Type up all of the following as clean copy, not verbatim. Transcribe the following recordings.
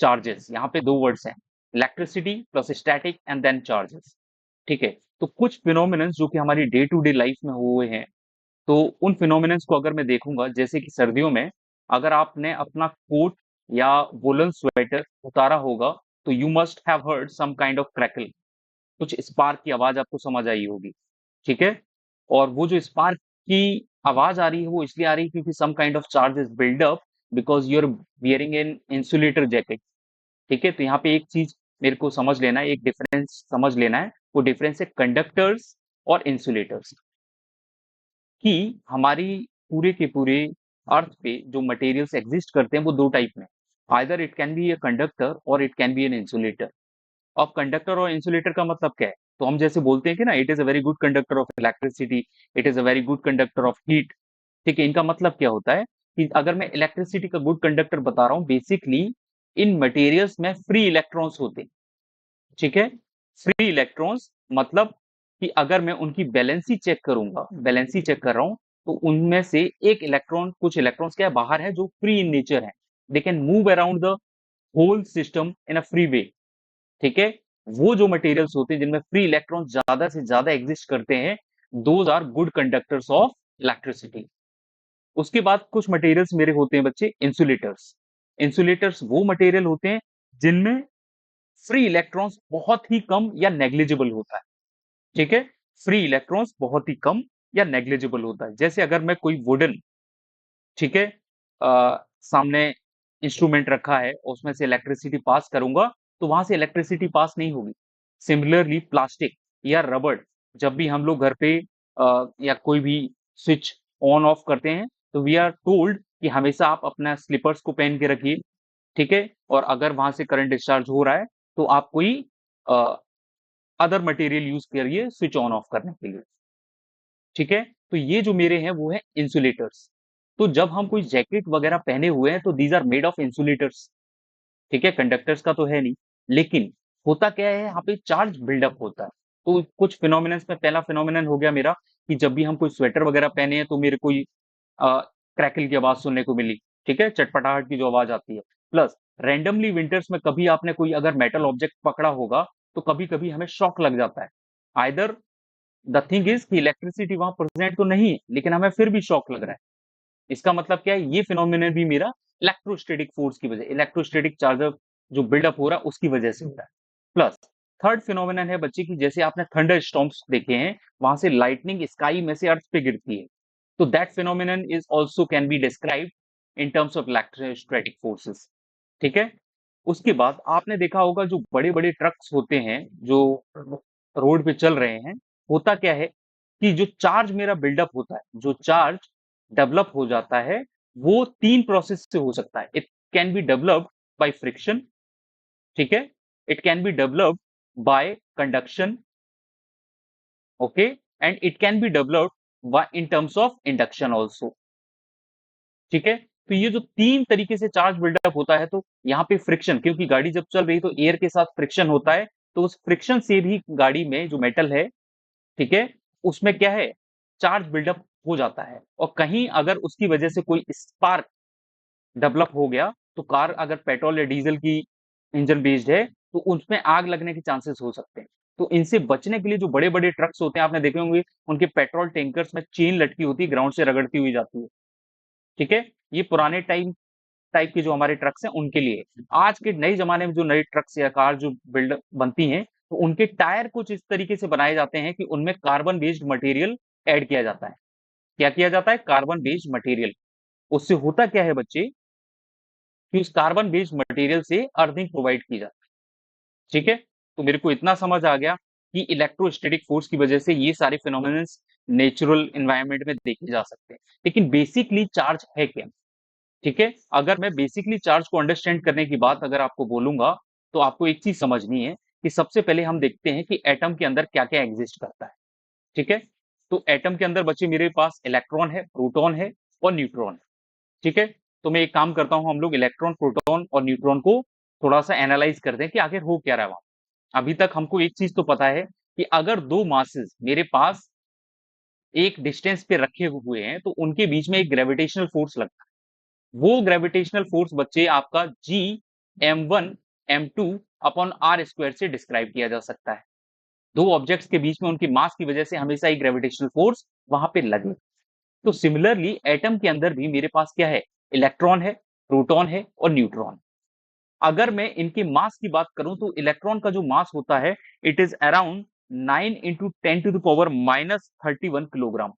Charges. यहाँ पे दो वर्ड्स हैं, electricity plus static and then charges. ठीक है, तो कुछ फिनोमिनन्स जो कि हमारी डे टू डे लाइफ में हुए हैं, तो उन फिनोमिनन्स को अगर मैं देखूंगा, जैसे कि सर्दियों में अगर आपने अपना कोट या वुलन स्वेटर उतारा होगा, तो you must have heard some kind of crackle, कुछ स्पार्क की आवाज आपको समझ आई होगी। ठीक है, और वो जो स्पार्क की आवाज आ रही है वो इसलिए आ रही है क्योंकि some kind of charge is build up because you are wearing an insulator jacket. ठीक है, तो यहाँ पे एक चीज मेरे को समझ लेना है, एक डिफरेंस समझ लेना है, वो डिफरेंस है कंडक्टर्स और इंसुलेटर्स की। हमारी पूरे के पूरे अर्थ पे जो मटेरियल्स एग्जिस्ट करते हैं वो दो टाइप में, either it can be a conductor or it can be an insulator. अब कंडक्टर और इंसुलेटर का मतलब क्या है? तो हम जैसे बोलते हैं कि ना, it is a very good conductor of electricity, it is a very good conductor of heat. ठीक है, इनका मतलब क्या होता है कि अगर मैं इलेक्ट्रिसिटी का गुड कंडक्टर बता रहा हूँ, बेसिकली इन मटेरियल्स में फ्री इलेक्ट्रॉन्स होते हैं। ठीक है, फ्री इलेक्ट्रॉन्स मतलब कि अगर मैं उनकी बैलेंसी चेक करूंगा, बैलेंसी चेक कर रहा हूं, तो उनमें से एक इलेक्ट्रॉन, कुछ इलेक्ट्रॉन्स क्या है, बाहर है, जो फ्री इन नेचर है, they can move around the whole system in a free way. ठीक है, वो जो मटेरियल्स होते हैं जिनमें फ्री इलेक्ट्रॉन ज्यादा से ज्यादा एग्जिस्ट करते हैं, those are good conductors of electricity. उसके बाद कुछ मटेरियल्स मेरे होते हैं बच्चे इंसुलेटर्स। इंसुलेटर्स वो मटेरियल होते हैं जिनमें फ्री इलेक्ट्रॉन्स बहुत ही कम या नेग्लिजिबल होता है। ठीक है, फ्री इलेक्ट्रॉन्स बहुत ही कम या नेग्लिजिबल होता है। जैसे अगर मैं कोई वुडन, ठीक है, सामने इंस्ट्रूमेंट रखा है और उसमें से इलेक्ट्रिसिटी पास करूंगा, तो वहां से इलेक्ट्रिसिटी पास नहीं होगी। सिमिलरली प्लास्टिक या रबड़, जब भी हम लोग घर पे या कोई भी स्विच ऑन ऑफ करते हैं, तो वी आर टोल्ड कि हमेशा आप अपना स्लीपर्स को पहन के रखिए। ठीक है, और अगर वहां से करंट डिस्चार्ज हो रहा है, तो आप कोई अदर मटेरियल यूज करिए स्विच ऑन ऑफ करने के लिए। ठीक है, तो ये जो मेरे हैं वो है इंसुलेटर्स। तो जब हम कोई जैकेट वगैरह पहने हुए हैं, तो these are made of insulators. ठीक है, कंडक्टर्स का तो है नहीं, लेकिन होता क्या है, यहाँ पे चार्ज बिल्डअप होता है। तो कुछ फिनोमिनन्स में पहला फिनोमिनन हो गया मेरा कि जब भी हम कोई स्वेटर वगैरह पहने हैं, तो मेरे को क्रैकल की आवाज सुनने को मिली। ठीक है, चटपटाहट की जो आवाज आती है। प्लस रैंडमली विंटर्स में कभी आपने कोई अगर मेटल ऑब्जेक्ट पकड़ा होगा, तो कभी कभी हमें शॉक लग जाता है। आइदर द थिंग इज कि इलेक्ट्रिसिटी वहां प्रेजेंट तो नहीं है, लेकिन हमें फिर भी शॉक लग रहा है। इसका मतलब क्या है, ये फिनोमिनन भी मेरा इलेक्ट्रोस्टैटिक फोर्स की वजह, इलेक्ट्रोस्टैटिक चार्ज जो बिल्डअप हो रहा है उसकी वजह से हो रहा है। प्लस थर्ड फिनोमिनन है बच्चे की, जैसे आपने थंडर स्टॉर्म्स देखे हैं, वहां से लाइटनिंग स्काई में से अर्थ पे गिरती है, तो that phenomenon is also can be described in terms of electrostatic forces. ठीक है, उसके बाद आपने देखा होगा जो बड़े बड़े ट्रक्स होते हैं जो रोड पे चल रहे हैं, होता क्या है कि जो चार्ज मेरा बिल्डअप होता है, जो चार्ज डेवलप हो जाता है, वो तीन प्रोसेस से हो सकता है। It can be developed by friction. ठीक है, it can be developed by conduction. Okay, and it can be developed by in terms of induction also. ठीक है, तो ये जो तीन तरीके से चार्ज बिल्डअप होता है, तो यहाँ पे फ्रिक्शन, क्योंकि गाड़ी जब चल रही तो एयर के साथ फ्रिक्शन होता है, तो उस फ्रिक्शन से भी गाड़ी में जो मेटल है, ठीक है, उसमें क्या है, चार्ज बिल्डअप हो जाता है। और कहीं अगर उसकी वजह से कोई स्पार्क डेवलप हो गया, तो कार अगर पेट्रोल या डीजल की इंजन बेस्ड है, तो उसमें आग लगने के चांसेस हो सकते हैं। तो इनसे बचने के लिए जो बड़े बड़े ट्रक्स होते हैं, आपने देखे होंगे, उनके पेट्रोल टैंकर्स में चेन लटकी होती है, ग्राउंड से रगड़ती हुई जाती है। ठीक है, ये पुराने टाइम टाइप के जो हमारे ट्रक्स हैं उनके लिए। आज के नए जमाने में जो नए ट्रक्स या कार जो बिल्ड बनती हैं, तो उनके टायर कुछ इस तरीके से बनाए जाते हैं कि उनमें कार्बन बेस्ड मटेरियल ऐड किया जाता है। क्या किया जाता है? Carbon based material. उससे होता क्या है बच्चे, कि उस कार्बन बेस्ड मटेरियल से अर्थिंग प्रोवाइड की जाती है। ठीक है, तो मेरे को इतना समझ आ गया कि इलेक्ट्रोस्टैटिक फोर्स की वजह से ये सारे फिनोमिनन्स नेचुरल एनवायरनमेंट में देखे जा सकते हैं। लेकिन बेसिकली चार्ज है क्या? ठीक है, अगर मैं बेसिकली चार्ज को अंडरस्टैंड करने की बात अगर आपको बोलूंगा, तो आपको एक चीज समझनी है कि सबसे पहले हम देखते हैं कि एटम के अंदर क्या क्या एग्जिस्ट करता है। ठीक है, तो एटम के अंदर बच्चे मेरे पास इलेक्ट्रॉन है, प्रोटॉन है और न्यूट्रॉन है। ठीक है, तो मैं एक काम करता हूं, हम लोग इलेक्ट्रॉन, प्रोटॉन और न्यूट्रॉन को थोड़ा सा एनालाइज करते हैं कि आखिर हो क्या रहा है वहां। अभी तक हमको एक चीज तो पता है कि अगर दो मासेस मेरे पास एक डिस्टेंस पे रखे हुए हैं, तो उनके बीच में एक ग्रेविटेशनल फोर्स लगता है। वो ग्रेविटेशनल फोर्स बच्चे आपका G m1 m2 upon R square से डिस्क्राइब किया जा सकता है। दो ऑब्जेक्ट्स के बीच में उनकी मास की वजह से हमेशा एक ग्रेविटेशनल फोर्स वहां पे लगे। तो सिमिलरली एटम के अंदर भी मेरे पास क्या है, इलेक्ट्रॉन है, प्रोटॉन है और न्यूट्रॉन। अगर मैं इनके मास की बात करूं तो इलेक्ट्रॉन का जो मास होता है it is around 9 into 10⁻³ kilogram,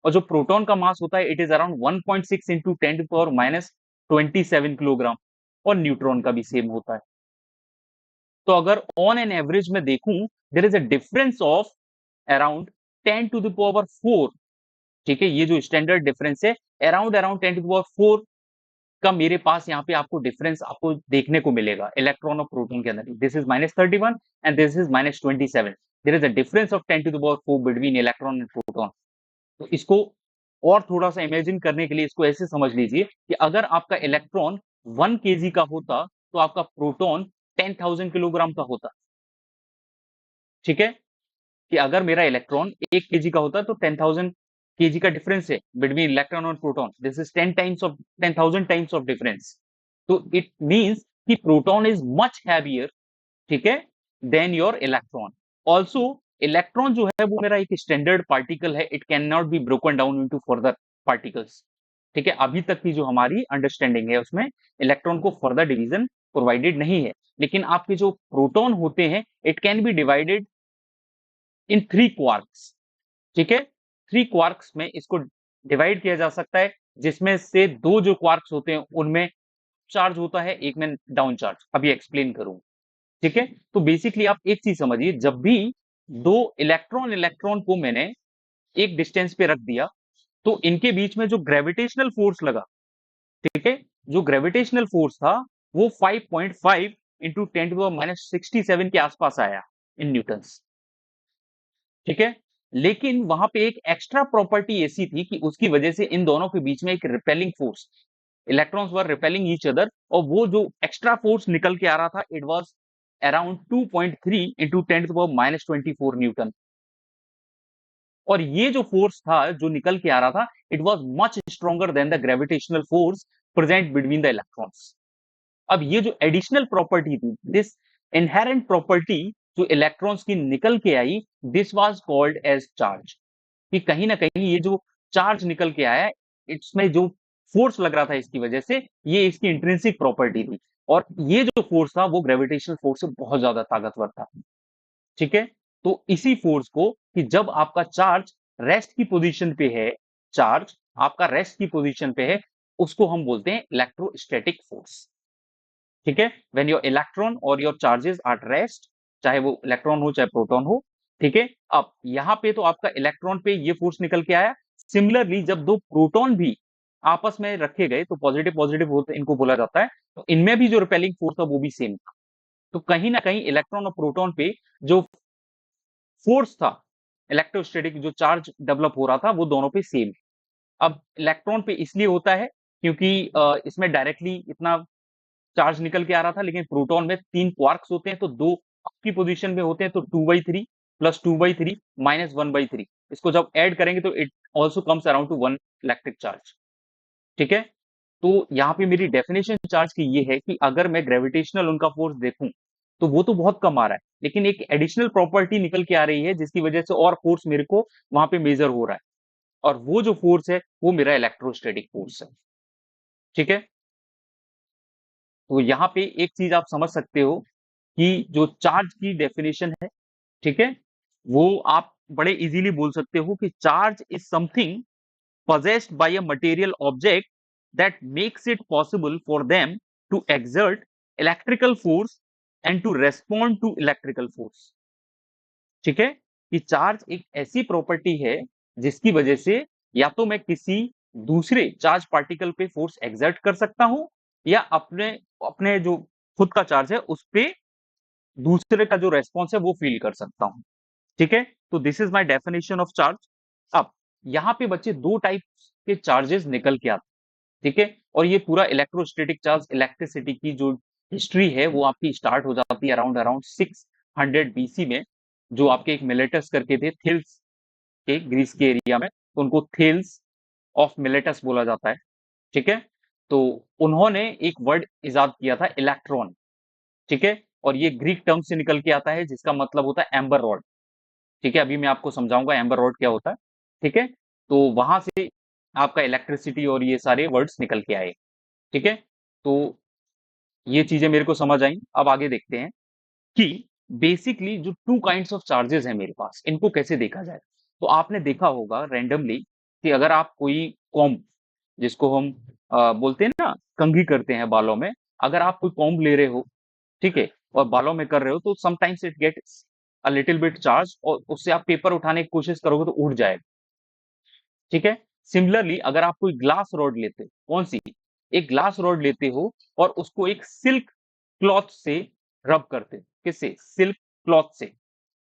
और जो प्रोटॉन का मास होता है it is around 1.6 into 10⁻27 kilogram, और न्यूट्रॉन का भी सेम होता है। तो अगर ऑन एन एवरेज में देखूं there is a difference of around 10⁴, ठीक है, ये जो स्टैंडर्ड डिफरेंस है अराउंड अराउंड 10⁴ का मेरे पास यहाँ पे आपको डिफरेंस आपको देखने को मिलेगा इलेक्ट्रॉन और प्रोटॉन के अंदर। This is -31 and this is -27। There is a difference of 10⁴ between electron and proton. तो इसको और थोड़ा सा इमेजिन करने के लिए इसको ऐसे समझ लीजिए कि अगर आपका इलेक्ट्रॉन 1 केजी का होता तो आपका प्रोटॉन 10,000 किलोग्राम का होता। ठीक है, कि अगर मेरा इलेक्ट्रॉन 1 केजी का होता तो 10,000 केजी का डिफरेंस है बिटवीन इलेक्ट्रॉन और proton. This is 10,000 times of difference. तो इट मींस कि प्रोटॉन इज मच हैवियर, ठीक है, then your electron. Also electron जो है वो मेरा एक स्टैंडर्ड पार्टिकल है, it can not be broken down into further particles. ठीक है, अभी तक की जो हमारी अंडरस्टैंडिंग है उसमें इलेक्ट्रॉन को फर्दर डिवीजन प्रोवाइडेड नहीं है। लेकिन आपके जो प्रोटॉन होते हैं it can B divided in 3 quarks. ठीक है, 3 क्वार्क्स में इसको डिवाइड किया जा सकता है, जिसमें से 2 जो क्वार्क्स होते हैं उनमें चार्ज होता है, एक में डाउन चार्ज। अभी एक्सप्लेन करूं। ठीक है, तो बेसिकली आप एक चीज समझिए, जब भी दो इलेक्ट्रॉन इलेक्ट्रॉन को मैंने एक डिस्टेंस पे रख दिया तो इनके बीच में जो ग्रेविटेशनल फोर्स लगा, ठीक है, जो ग्रेविटेशनल फोर्स था वो 5.5 इंटू 10⁻67 के आसपास आया इन न्यूटन्स। ठीक है, लेकिन वहां पे एक एक्स्ट्रा प्रॉपर्टी ऐसी थी कि उसकी वजह से इन दोनों के बीच में एक रिपेलिंग फोर्स, इलेक्ट्रॉन्स वर रिपेलिंग ईच अदर, और वो जो एक्स्ट्रा फोर्स निकल के आ रहा था it was around 2.3 into 10⁻24 Newton. और ये जो फोर्स था जो निकल के आ रहा था it was much stronger than the gravitational force present between the electrons. अब ये जो एडिशनल प्रॉपर्टी थी, दिस इनहेरेंट प्रॉपर्टी जो इलेक्ट्रॉन्स की निकल के आई, this was called as charge. कि कहीं ना कहीं ये जो चार्ज निकल के आया इसमें जो फोर्स लग रहा था इसकी वजह से, ये इसकी इंट्रिंसिक प्रॉपर्टी थी, और ये जो फोर्स था वो ग्रेविटेशनल फोर्स से बहुत ज्यादा ताकतवर था। ठीक है, तो इसी फोर्स को कि जब आपका चार्ज रेस्ट की पोजीशन पे है, चार्ज आपका रेस्ट की पोजीशन पे है, उसको हम बोलते हैं इलेक्ट्रोस्टैटिक फोर्स। ठीक है, व्हेन योर इलेक्ट्रॉन और योर चार्जेस आर रेस्ट, चाहे वो इलेक्ट्रॉन हो चाहे प्रोटॉन हो। ठीक है, अब यहां पे तो आपका इलेक्ट्रॉन पे ये फोर्स निकल के आया। सिमिलरली जब दो प्रोटॉन भी आपस में रखे गए तो पॉजिटिव पॉजिटिव होते इनको बोला जाता है, तो इनमें भी जो रिपेलिंग फोर्स था वो भी सेम था। तो कहीं ना कहीं इलेक्ट्रॉन और प्रोटॉन पे जो फोर्स था इलेक्ट्रोस्टैटिक, जो चार्ज डेवलप हो रहा था वो दोनों पे सेम। अब इलेक्ट्रॉन पे इसलिए होता है क्योंकि इसमें डायरेक्टली इतना चार्ज निकल के आ रहा था, लेकिन प्रोटॉन में 3 क्वार्क्स होते हैं तो 2 अप की पोजीशन में होते हैं, तो 2/3 प्लस 2/3 माइनस 1/3, इसको जब ऐड करेंगे तो it also comes around two 1 electric charge. ठीक है, तो यहाँ पे मेरी डेफिनेशन चार्ज की ये है कि अगर मैं ग्रेविटेशनल उनका फोर्स देखूं तो वो तो बहुत कम आ रहा है, लेकिन एक एडिशनल प्रॉपर्टी निकल के आ रही है जिसकी वजह से और फोर्स मेरे को वहां पे मेजर हो रहा है, और वो जो फोर्स है वो मेरा इलेक्ट्रोस्टैटिक फोर्स है। ठीक है, तो यहाँ पे एक चीज आप समझ सकते हो कि जो चार्ज की डेफिनेशन है, ठीक है, वो आप बड़े इजीली बोल सकते हो कि charge is something possessed by a material object that makes it possible for them to exert electrical force and to respond to electrical force। ठीक है, कि चार्ज एक ऐसी प्रॉपर्टी है जिसकी वजह से या तो मैं किसी दूसरे चार्ज पार्टिकल पे फोर्स एक्सर्ट कर सकता हूं, या अपने अपने जो खुद का चार्ज है उस पे दूसरे का जो रेस्पॉन्स है वो फील कर सकता हूं। ठीक है, तो this is my definition of charge. अब यहाँ पे बच्चे दो टाइप के चार्जेस निकल के आते हैं। ठीक है, और ये पूरा इलेक्ट्रोस्टैटिक चार्ज इलेक्ट्रिसिटी की जो हिस्ट्री है वो आपकी स्टार्ट हो जाती है अराउंड अराउंड 600 बीसी में, जो आपके एक मिलेटस करके थे थिल्स के, ग्रीस के एरिया में, तो उनको थेल्स ऑफ मिलेटस बोला जाता है। ठीक है, तो उन्होंने एक वर्ड इजाद किया था इलेक्ट्रॉन, ठीक है, और ये ग्रीक टर्म से निकल के आता है जिसका मतलब होता है एम्बर रॉड, ठीक है, अभी मैं आपको समझाऊंगा एम्बर रॉड क्या होता है, ठीक है, तो वहां से आपका इलेक्ट्रिसिटी और ये सारे वर्ड्स निकल के आए, ठीक है, तो ये चीजें मेरे को समझ आई। अब आगे देखते हैं कि बेसिकली जो टू काइंड्स ऑफ चार्जेस हैं मेरे पास, इनको कैसे देखा जाए। तो आपने देखा होगा रैंडमली कि अगर आप कोई कॉम्ब, जिसको हम बोलते हैं ना, कंघी करते हैं बालों में, अगर आप कोई कॉम्ब ले रहे हो, ठीक है, और बालों में कर रहे हो, तो sometimes it gets a little bit charge, और उससे आप पेपर उठाने की कोशिश करोगे तो उड़ जाएगा, ठीक है। सिमिलरली अगर आप कोई ग्लास रॉड लेते हो, कौन सी, एक ग्लास रॉड लेते हो और उसको एक सिल्क क्लॉथ से रब करते हो, किससे, सिल्क क्लॉथ से,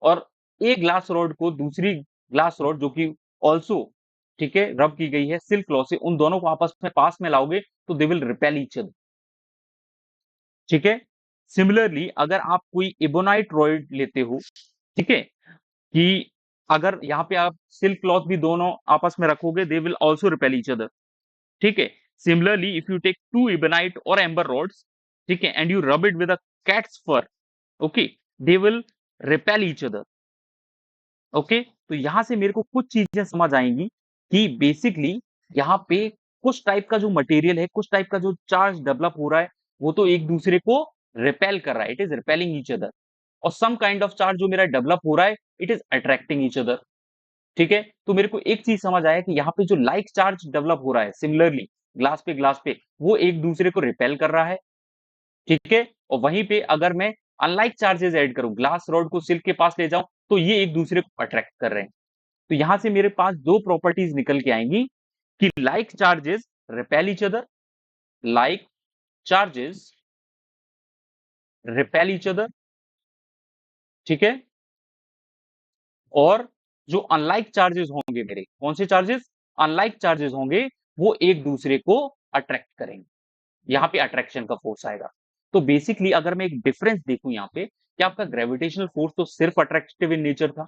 और एक ग्लास रॉड को दूसरी ग्लास रॉड जो कि ऑल्सो, ठीक है, रब की गई है सिल्क क्लॉथ से, उन दोनों को आपस में पास में लाओगे तो दे विल रिपेल ईच अदर, ठीक है। सिमिलरली अगर आप कोई इबोनाइट रॉड लेते हो, ठीक है, कि अगर यहाँ पे आप सिल्क क्लॉथ भी दोनों आपस में रखोगे they will also repel each other, ठीक है। Similarly if you take two ebonite और एम्बर रॉड्स, ठीक है, and you rub it with a cat's fur, okay, they will repel each other, okay. तो यहां से मेरे को कुछ चीजें समझ आएंगी कि बेसिकली यहाँ पे कुछ टाइप का जो मटेरियल है, कुछ टाइप का जो चार्ज डेवलप हो रहा है, वो तो एक दूसरे को रिपेल कर रहा है, it is repelling each other, और सम काइंड ऑफ चार्ज जो मेरा डेवलप हो रहा है, it is attracting each other, ठीक है। तो मेरे को एक चीज समझ आया कि यहाँ पे जो लाइक चार्ज डेवलप हो रहा है सिमिलरली ग्लास पे वो एक दूसरे को रिपेल कर रहा है, ठीक है, और वहीं पे अगर मैं अनलाइक चार्जेस ऐड करूं, ग्लास रॉड को सिल्क के पास ले जाऊं, तो ये एक दूसरे को अट्रैक्ट कर रहे हैं। तो यहां से मेरे पास दो प्रॉपर्टीज निकल के आएंगी कि like charges repel each other, like charges repel each other, ठीक है, और जो अनलाइक चार्जेस होंगे मेरे, कौन से चार्जेस, अनलाइक चार्जेस होंगे, वो एक दूसरे को अट्रैक्ट करेंगे, यहाँ पे अट्रैक्शन का फोर्स आएगा। तो बेसिकली अगर मैं एक डिफरेंस देखूं यहाँ पे, कि आपका ग्रेविटेशनल फोर्स तो सिर्फ अट्रैक्टिव इन नेचर था,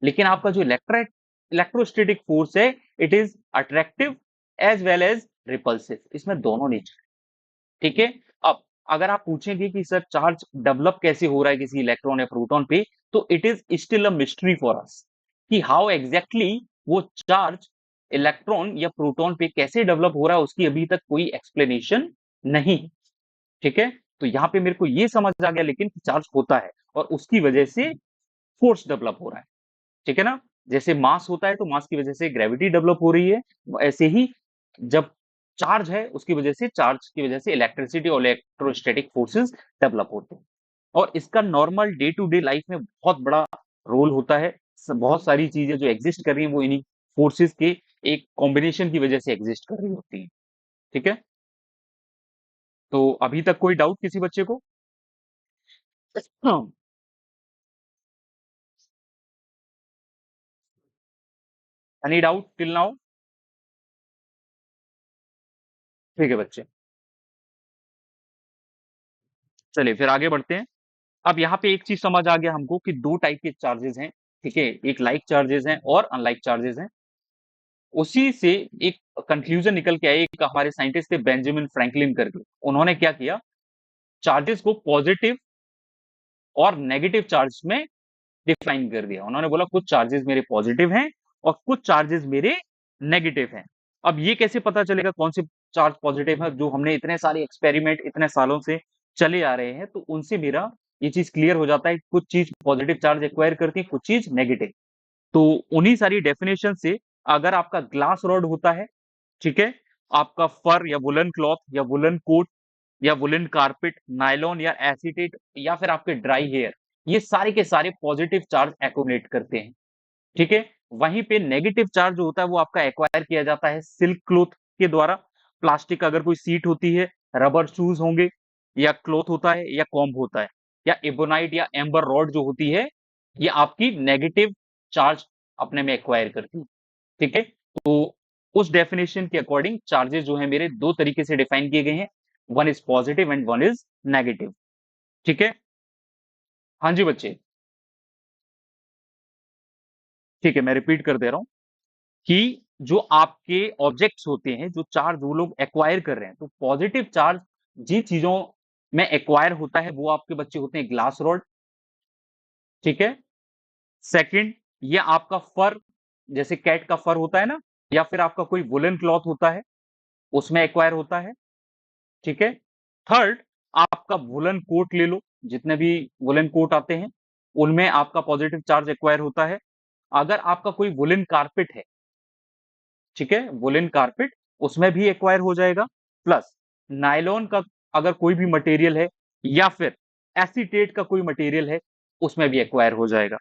लेकिन आपका जो इलेक्ट्रोस्टैटिक फोर्स है, it is attractive as well as repulsive, इसमें दोनों नेचर, ठीक है। अब अगर आप पूछेंगे कि सर चार्ज डेवलप कैसे हो रहा है किसी इलेक्ट्रॉन या प्रोटॉन पे, तो it is still a mystery for us कि हाउ एग्जैक्टली वो चार्ज इलेक्ट्रॉन या प्रोटॉन पे कैसे डेवलप हो रहा है, उसकी अभी तक कोई एक्सप्लेनेशन नहीं, ठीक है। तो यहाँ पे मेरे को ये समझ आ गया लेकिन चार्ज होता है और उसकी वजह से फोर्स डेवलप हो रहा है, ठीक है ना। जैसे मास होता है तो मास की वजह से ग्रेविटी डेवलप हो रही है, ऐसे ही जब चार्ज है उसकी वजह से, चार्ज की वजह से इलेक्ट्रिसिटी और इलेक्ट्रोस्टैटिक फोर्सेस डेवलप होते हैं, और इसका normal day to day life में बहुत बड़ा रोल होता है। बहुत सारी चीजें जो एग्जिस्ट कर रही हैं वो इन्हीं फोर्सेस के एक कॉम्बिनेशन की वजह से एग्जिस्ट कर रही होती है, ठीक है। तो अभी तक कोई डाउट किसी बच्चे को? Any doubt till now? ठीक है बच्चे, चलिए फिर आगे बढ़ते हैं। अब यहाँ पे एक चीज समझ आ गया हमको कि दो टाइप के चार्जेस हैं, ठीक है, एक लाइक चार्जेस हैं और अनलाइक चार्जेस हैं। उसी से एक कंक्लूजन निकल के आया, एक हमारे साइंटिस्ट थे बेंजामिन फ्रैंकलिन करके, उन्होंने क्या किया, चार्जेस को पॉजिटिव और नेगेटिव चार्ज में डिफाइन कर दिया। उन्होंने बोला कुछ चार्जेस मेरे पॉजिटिव हैं और कुछ चार्जेस मेरे नेगेटिव हैं। अब ये कैसे पता चलेगा कौन से चार्ज पॉजिटिव है, जो हमने इतने सारे एक्सपेरिमेंट इतने सालों से चले आ रहे हैं, तो उनसे मेरा ये चीज क्लियर हो जाता है, कुछ चीज पॉजिटिव चार्ज एक्वायर करती है, कुछ चीज नेगेटिव। तो उन्हीं सारी डेफिनेशन से अगर आपका ग्लास रॉड होता है, ठीक है, आपका फर या वुलन क्लॉथ या वुलन कोट या वुलन कारपेट, नायलॉन या एसीटेट, या फिर आपके ड्राई हेयर, ये सारे के सारे पॉजिटिव चार्ज एक्यूमुलेट करते हैं, ठीक है। वहीं पे नेगेटिव चार्ज जो होता है वो आपका एक्वायर किया जाता है सिल्क क्लॉथ के द्वारा, प्लास्टिक अगर कोई सीट होती है, रबर शूज होंगे, या क्लॉथ होता है या कॉम्ब होता है, या एबोनाइट या एम्बर रॉड जो होती है, ये आपकी नेगेटिव चार्ज अपने में एक्वायर करती है, ठीक है। तो उस डेफिनेशन के अकॉर्डिंग चार्जेस जो है मेरे दो तरीके से डिफाइन किए गए हैं, one is positive and one is negative, ठीक है। हाँ जी बच्चे, ठीक है, मैं रिपीट कर दे रहा हूं कि जो आपके ऑब्जेक्ट्स होते हैं, जो चार्ज वो लोग एक्वायर कर रहे हैं, तो पॉजिटिव चार्ज जिन चीजों में एक्वायर होता है वो आपके बच्चे होते हैं ग्लास रॉड, ठीक है। सेकंड, ये आपका फर, जैसे कैट का फर होता है ना, या फिर आपका कोई वुलन क्लॉथ होता है, उसमें एक्वायर होता है, ठीक है। थर्ड, आपका वुलन कोट ले लो, जितने भी वुलन कोट आते हैं उनमें आपका पॉजिटिव चार्ज एक्वायर होता है। अगर आपका कोई वुलन कारपेट है, ठीक है, वुलन कारपेट, उसमें भी एक्वायर हो जाएगा। प्लस नायलॉन का अगर कोई भी मटेरियल है, या फिर एसीटेट का कोई मटेरियल है, उसमें भी एक्वायर हो जाएगा।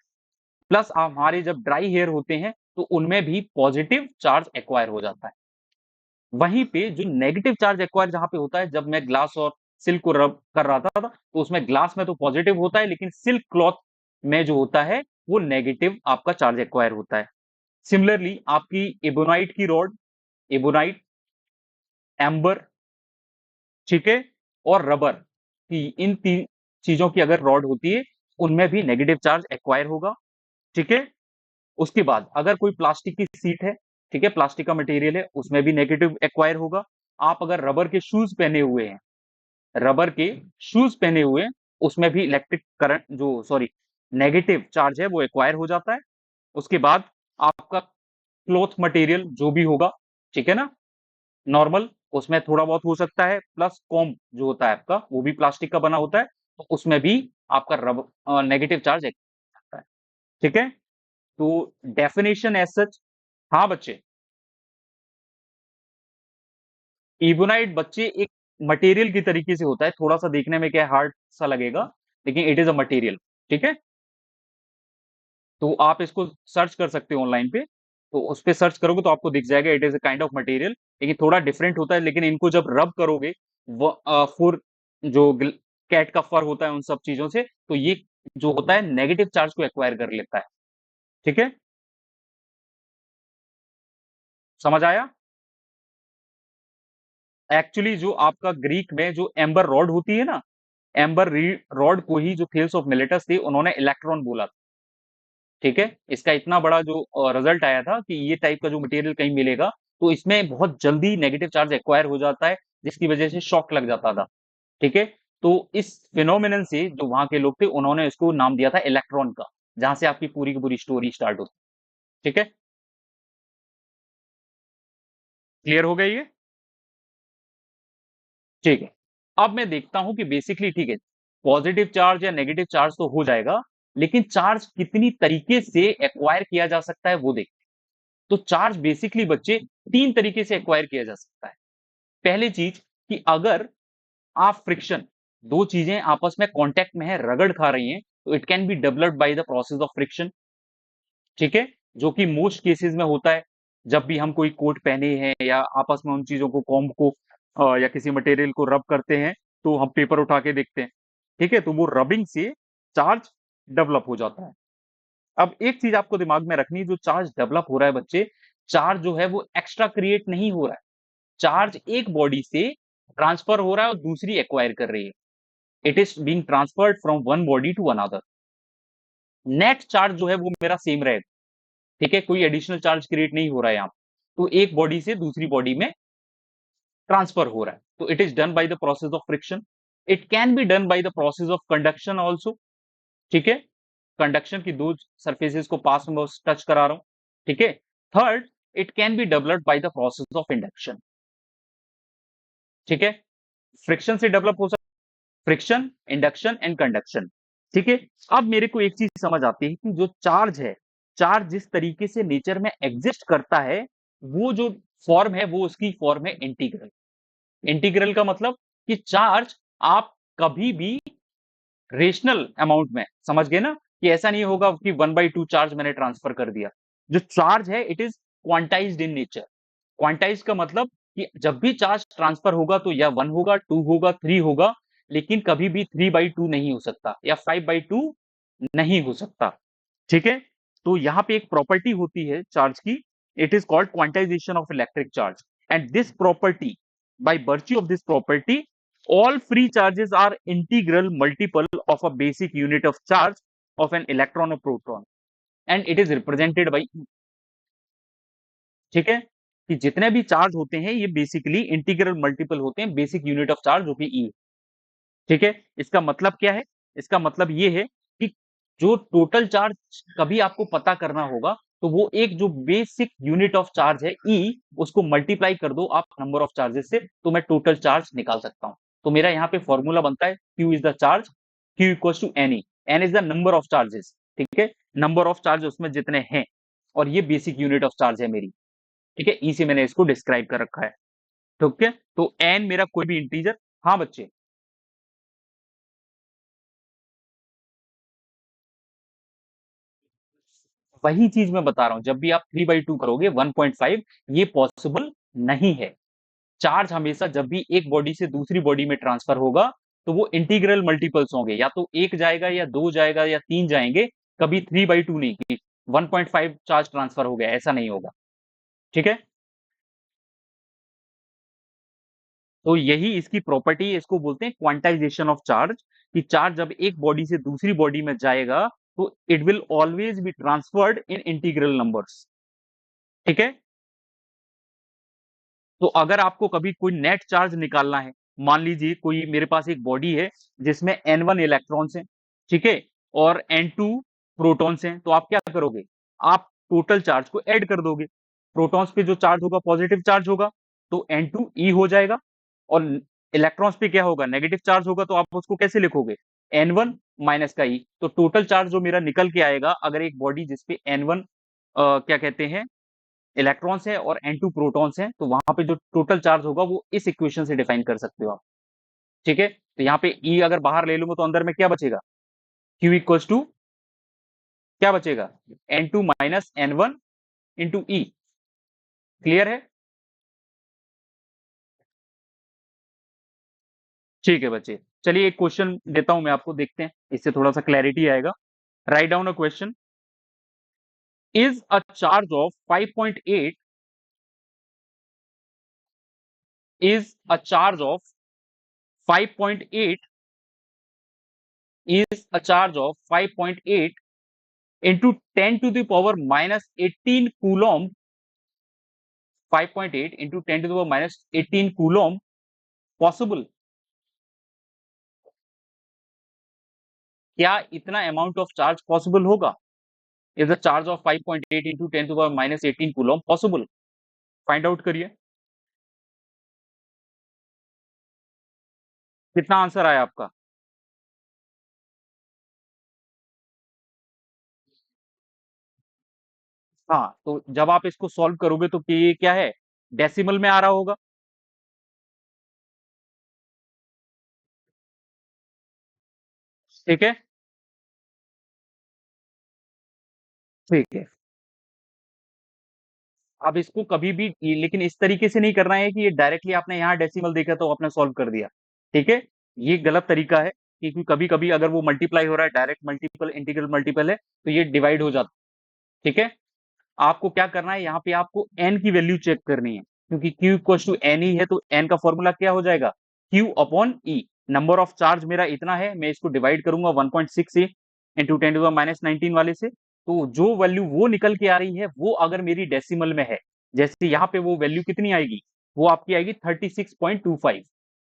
प्लस हमारे जब ड्राई हेयर होते हैं तो उनमें भी पॉजिटिव चार्ज एक्वायर हो जाता है। वहीं पे जो नेगेटिव चार्ज एक्वायर जहां पे होता है, जब मैं ग्लास और सिल्क को रब कर रहा था तो उसमें ग्लास में तो पॉजिटिव होता है, लेकिन सिल्क क्लॉथ में जो होता है वो नेगेटिव आपका चार्ज एक्वायर होता है। सिमिलरली आपकी एबोनाइट की रॉड, एबोनाइट, एम्बर, ठीक है, और रबर की, इन तीन चीजों की अगर रॉड होती है उनमें भी नेगेटिव चार्ज एक्वायर होगा, ठीक है। उसके बाद अगर कोई प्लास्टिक की सीट है, ठीक है, प्लास्टिक का मटेरियल है, उसमें भी नेगेटिव एक्वायर होगा। आप अगर रबर के शूज पहने हुए हैं, रबर के शूज पहने हुए हैं, उसमें भी इलेक्ट्रिक करंट जो सॉरी नेगेटिव चार्ज है वो एक्वायर हो जाता है। उसके बाद आपका क्लॉथ मटेरियल जो भी होगा, ठीक है ना, नॉर्मल, उसमें थोड़ा बहुत हो सकता है। प्लस कॉम्ब जो होता है आपका वो भी प्लास्टिक का बना होता है, तो उसमें भी आपका रबर नेगेटिव चार्ज आता है, ठीक है। तो डेफिनेशन एज सच, हाँ बच्चे, इबोनाइट बच्चे एक मटेरियल की तरीके से होता है, थोड़ा सा देखने में क्या हार्ड सा लगेगा, लेकिन इट इज अ मटेरियल, ठीक है। तो आप इसको सर्च कर सकते हो ऑनलाइन पे, तो उस पे सर्च करोगे तो आपको दिख जाएगा, it is a kind of material, लेकिन थोड़ा डिफरेंट होता है। लेकिन इनको जब रब करोगे वो फुर जो कैट का फर होता है उन सब चीजों से, तो ये जो होता है नेगेटिव चार्ज को एक्वायर कर लेता है, ठीक है। समझ आया? एक्चुअली जो आपका ग्रीक में जो एम्बर रॉड होती है ना, एम्बर रॉड को ही जो थेल्स ऑफ मिलेटस थे उन्होंने इलेक्ट्रॉन बोला था, ठीक है। इसका इतना बड़ा जो रिजल्ट आया था कि ये टाइप का जो मटेरियल कहीं मिलेगा तो इसमें बहुत जल्दी नेगेटिव चार्ज एक्वायर हो जाता है, जिसकी वजह से शॉक लग जाता था, ठीक है। तो इस फिनोमिनन से जो वहां के लोग थे उन्होंने इसको नाम दिया था इलेक्ट्रॉन का, जहां से आपकी पूरी की पूरी स्टोरी स्टार्ट होती है, ठीक है। क्लियर हो गई ये? ठीक है। अब मैं देखता हूं कि बेसिकली, ठीक है, पॉजिटिव चार्ज या नेगेटिव चार्ज तो हो जाएगा, लेकिन चार्ज कितनी तरीके से एक्वायर किया जा सकता है वो देखते हैं। तो चार्ज बेसिकली बच्चे तीन तरीके से एक्वायर किया जा सकता है। पहली चीज कि अगर आप फ्रिक्शन, दो चीजें आपस में कांटेक्ट में है, रगड़ खा रही हैं, तो it can be developed by the process of friction, ठीक है, जो कि मोस्ट केसेस में होता है। जब भी हम कोई कोट पहने हैं या आपस में उन चीजों को कॉम्ब को या किसी मटेरियल को रब करते हैं, तो हम पेपर उठा के देखते हैं, ठीक है, तो वो रबिंग से चार्ज डेवलप हो जाता है। अब एक चीज आपको दिमाग में रखनी है, जो चार्ज डेवलप हो रहा है बच्चे, चार्ज जो है वो एक्स्ट्रा क्रिएट नहीं हो रहा है। चार्ज एक बॉडी से ट्रांसफर हो रहा है और दूसरी एक्वायर कर रही है। It is being transferred from one body to another. Net charge जो है वो मेरा सेम रहेगा, ठीक है, कोई एडिशनल चार्ज क्रिएट नहीं हो रहा है यहाँ, तो एक बॉडी से दूसरी बॉडी में ट्रांसफर हो रहा है। तो it is done by the process of friction. It can be done by the process of conduction also, ठीक है, कंडक्शन की दो सरफेसेस को पास में टच करा रहा हूं, ठीक है। Third, it can be developed by the process of induction, ठीक है। फ्रिक्शन से डेवलप हो सकता, फ्रिक्शन, इंडक्शन एंड कंडक्शन, ठीक है। अब मेरे को एक चीज समझ आती है कि जो चार्ज है, चार्ज जिस तरीके से नेचर में एग्जिस्ट करता है, वो जो फॉर्म है वो उसकी फॉर्म है इंटीग्रल। इंटीग्रल का मतलब कि चार्ज आप कभी भी रेशनल अमाउंट में, समझ गए ना, कि ऐसा नहीं होगा कि 1/2 चार्ज मैंने ट्रांसफर कर दिया। जो चार्ज है it is quantized in nature. Quantize का मतलब कि जब भी चार्ज ट्रांसफर होगा तो या 1 होगा, 2 होगा, 3 होगा, लेकिन कभी भी 3/2 नहीं हो सकता या 5/2 नहीं हो सकता, ठीक है। तो यहां पे एक प्रॉपर्टी होती है चार्ज की, it is called quantization of electric charge. And this property, by virtue of this property, all free charges are integral multiple of a basic unit of charge of an electron or proton, and it is represented by E. ठीक है, कि जितने भी charge होते हैं ये basically integral multiple होते हैं बेसिक यूनिट ऑफ चार्ज जो कि ई। ठीक है, इसका मतलब क्या है? इसका मतलब ये है कि जो टोटल चार्ज कभी आपको पता करना होगा, तो वो एक जो बेसिक यूनिट ऑफ चार्ज है ई, उसको मल्टीप्लाई कर दो आप नंबर ऑफ चार्जेस से, तो मैं टोटल चार्ज निकाल सकता हूं। तो मेरा यहाँ पे फॉर्मूला बनता है Q is the charge, Q equal to N E, N is the number of charges. ठीक है, नंबर ऑफ चार्ज उसमें जितने हैं, और ये बेसिक यूनिट ऑफ चार्ज है मेरी। ठीक है, ई से मैंने इसको डिस्क्राइब कर रखा है। ठीक है, तो एन मेरा कोई भी इंटीजर। हाँ बच्चे, वही चीज मैं बता रहा हूं, जब भी आप 3/2 करोगे 1.5, ये पॉसिबल नहीं है। चार्ज हमेशा जब भी एक बॉडी से दूसरी बॉडी में ट्रांसफर होगा, तो वो इंटीग्रल मल्टीपल्स होंगे, या तो एक जाएगा या दो जाएगा या तीन जाएंगे। कभी 3/2 नहीं कि 1.5 चार्ज ट्रांसफर हो गया, ऐसा नहीं होगा। ठीक है, तो यही इसकी प्रॉपर्टी है, इसको बोलते हैं क्वांटाइजेशन ऑफ चार्ज। कि चार्ज जब एक बॉडी से दूसरी बॉडी में जाएगा, तो it will always be transferred in integral numbers. ठीक है, तो अगर आपको कभी कोई नेट चार्ज निकालना है, मान लीजिए कोई मेरे पास एक बॉडी है जिसमें N1 इलेक्ट्रॉन्स हैं, ठीक है, और N2 प्रोटॉन्स हैं, तो आप क्या करोगे? आप टोटल चार्ज को ऐड कर दोगे। प्रोटॉन्स पे जो चार्ज होगा पॉजिटिव चार्ज होगा, तो N2E हो जाएगा। और इलेक्ट्रॉन्स पे क्या होगा? नेगेटिव चार्ज होगा, तो आप उसको कैसे लिखोगे? N1 माइनस का E। तो टोटल चार्ज जो मेरा निकल के आएगा, अगर एक बॉडी जिसपे N1 क्या कहते हैं, इलेक्ट्रॉन्स है, और N2 प्रोटॉन्स हैं, तो वहां पे जो टोटल चार्ज होगा वो इस इक्वेशन से डिफाइन कर सकते हो आप। ठीक है, तो यहाँ पे E अगर बाहर ले लूंगा, तो अंदर में क्या बचेगा? Q इक्वल्स टू क्या बचेगा? N2 माइनस N1 इंटू ई। क्लियर है? ठीक है बच्चे, चलिए एक क्वेश्चन देता हूं मैं आपको, देखते हैं इससे थोड़ा सा क्लैरिटी आएगा। Write down a question. Is a charge of 5.8, is a charge of 5.8, is a charge of 5.8 into 10 to the power minus 18 coulomb, 5.8 into 10 to the power minus 18 coulomb possible? क्या इतना अमाउंट ऑफ चार्ज पॉसिबल होगा? Is the charge of 5.8 into 10 to the power minus 18 coulomb possible? Find out करिए, कितना answer आया आपका? हाँ, तो जब आप इसको सॉल्व करोगे, तो ये क्या है? डेसिमल में आ रहा होगा। ठीक है, ठीक है। अब इसको कभी भी लेकिन इस तरीके से नहीं करना है कि ये डायरेक्टली आपने यहाँ डेसिमल देखा तो आपने सॉल्व कर दिया। ठीक है, ये गलत तरीका है, क्योंकि कभी कभी अगर वो मल्टीप्लाई हो रहा है, डायरेक्ट मल्टीपल इंटीग्रल मल्टीपल है, तो ये डिवाइड हो जाता है। ठीक है, आपको क्या करना है, यहाँ पे आपको एन की वैल्यू चेक करनी है, क्योंकि Q इक्वल टू एन ही है, तो एन का फॉर्मूला क्या हो जाएगा? Q upon E. Number of charge मेरा इतना है, मैं इसको डिवाइड करूंगा 1.6 इंटू 10⁻19 वाले से, तो जो वैल्यू वो निकल के आ रही है, वो अगर मेरी डेसिमल में है, जैसे यहाँ पे वो वैल्यू कितनी आएगी? वो आपकी आएगी 36.25।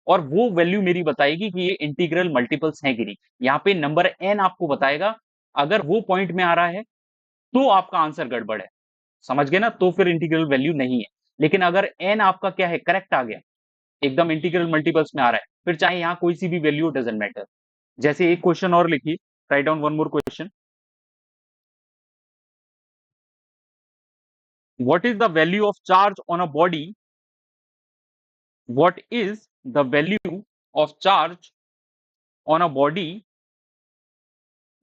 और वो वैल्यू मेरी बताएगी कि ये इंटीग्रल मल्टीपल्स हैं कि नहीं। यहाँ पे नंबर एन आपको बताएगा। अगर वो पॉइंट में आ रहा है, तो आपका आंसर गड़बड़ है। समझ गए ना? तो फिर इंटीग्रल वैल्यू नहीं है। लेकिन अगर एन आपका क्या है, करेक्ट आ गया, एकदम इंटीग्रल मल्टीपल्स में आ रहा है, फिर चाहे यहाँ कोई सी भी वैल्यू, डजेंट मैटर। जैसे एक क्वेश्चन और लिखिए, write down one more question. What is the value of charge on a body? What is the value of charge on a body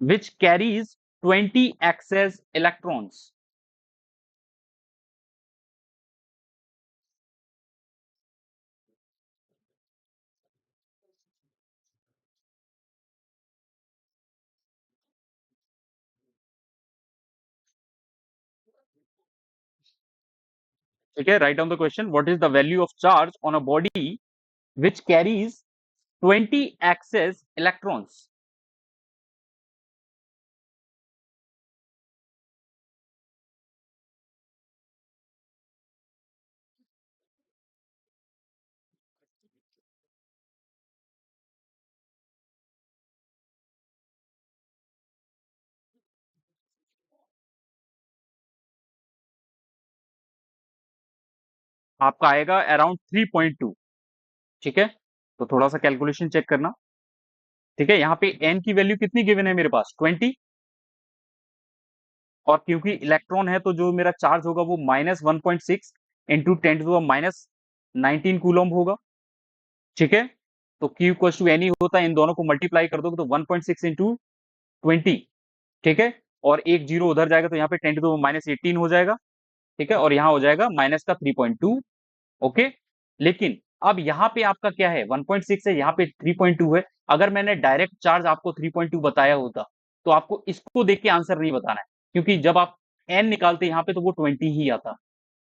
which carries 20 excess electrons? ठीक है, write down the question. What is the value of charge on a body which carries 20 excess electrons? आपका आएगा around 3.2। ठीक है, तो थोड़ा सा calculation check करना। ठीक है, यहाँ पे n की वैल्यू कितनी गिवन है मेरे पास, 20। और क्योंकि इलेक्ट्रॉन है तो जो मेरा चार्ज होगा वो -1.6 इंटू 10⁻19 कूलम होगा। ठीक है, तो Q इक्वल्स टू एन होता है, इन दोनों को मल्टीप्लाई कर दोगे तो 1.6 इंटू 20। ठीक है, और एक जीरो उधर जाएगा तो यहाँ पे 10⁻18 हो जाएगा। ठीक है, और यहाँ हो जाएगा माइनस का 3.2। ओके, लेकिन अब यहाँ पे आपका क्या है, 1.6 है, यहाँ पे 3.2 है। अगर मैंने डायरेक्ट चार्ज आपको 3.2 बताया होता तो आपको इसको देख के आंसर नहीं बताना है, क्योंकि जब आप n निकालते यहाँ पे तो वो 20 ही आता।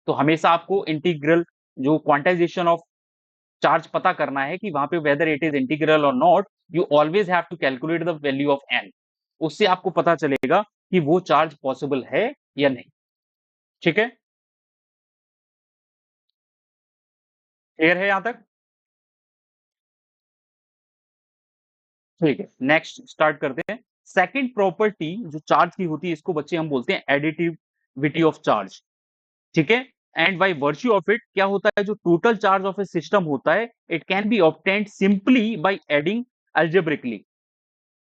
तो हमेशा आपको इंटीग्रल जो क्वांटाइजेशन ऑफ चार्ज पता करना है कि वहां पे वेदर इट इज इंटीग्रल और not, you always have to calculate the value of n। उससे आपको पता चलेगा कि वो चार्ज पॉसिबल है या नहीं। ठीक है, क्लियर है यहां तक? ठीक है, नेक्स्ट स्टार्ट करते हैं। सेकंड प्रॉपर्टी जो चार्ज की होती है इसको बच्चे हम बोलते हैं एडिटिविटी ऑफ चार्ज। ठीक है, and by virtue of it क्या होता है, जो total charge of A system होता है it can B obtained simply by adding algebraically.